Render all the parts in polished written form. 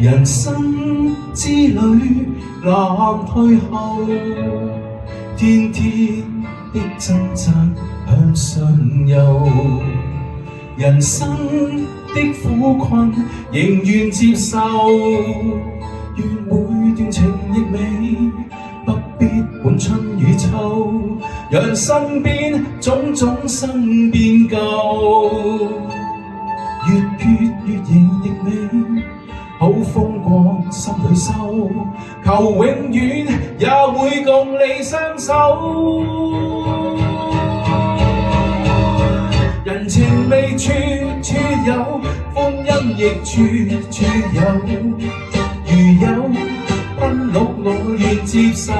人生之旅難退後，天天的掙扎向上游，人生的苦困仍願接受，願每段情亦美，不必管春與秋，讓身邊種種新變舊，越缺越型亦美，好風光心裏收，求永遠也會共你相守。人情味處處有，歡欣亦處處有，如有奔碌我願接受，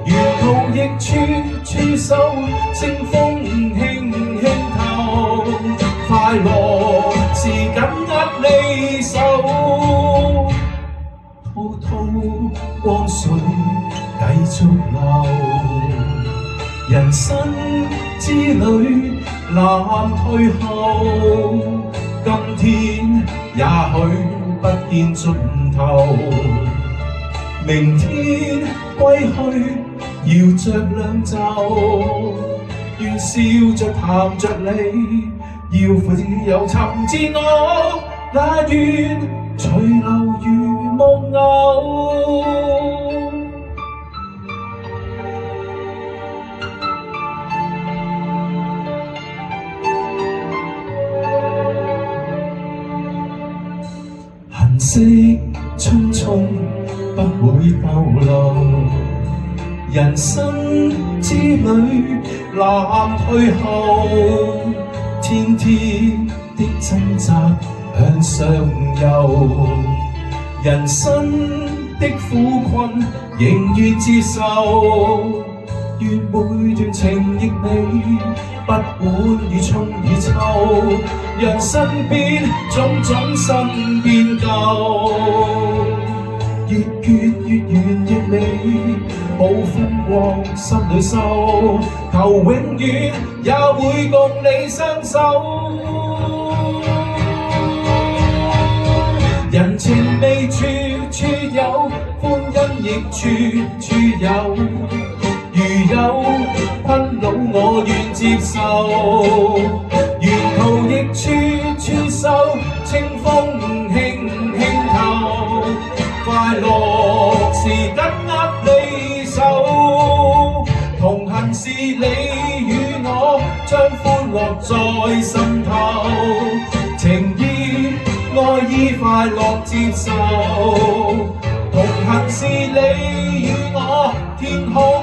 沿途亦處處收，清風輕輕透，快樂是緊握你手，滔滔光水繼續流，人生之旅難退後，今天也許不見盡頭，明天歸去搖着兩袖，願笑着談着你，要自由尋自我，那願隨流如夢偶。痕跡匆匆不會逗留，人生之旅難退後，天天的掙扎向上游，人生的苦困仍願接受，願每段情亦美，不管與春與秋，讓身邊種種新變舊，越缺越圓亦美，好風光心裏收，求永遠也會共你相守。人情味處處有，歡欣亦處處有，如有困惱我願接受，沿途亦處處收，清風輕輕透，快樂是緊握你手，同行是你與我，將歡樂在心頭，情意愛意快樂接受，同行是你與我，天空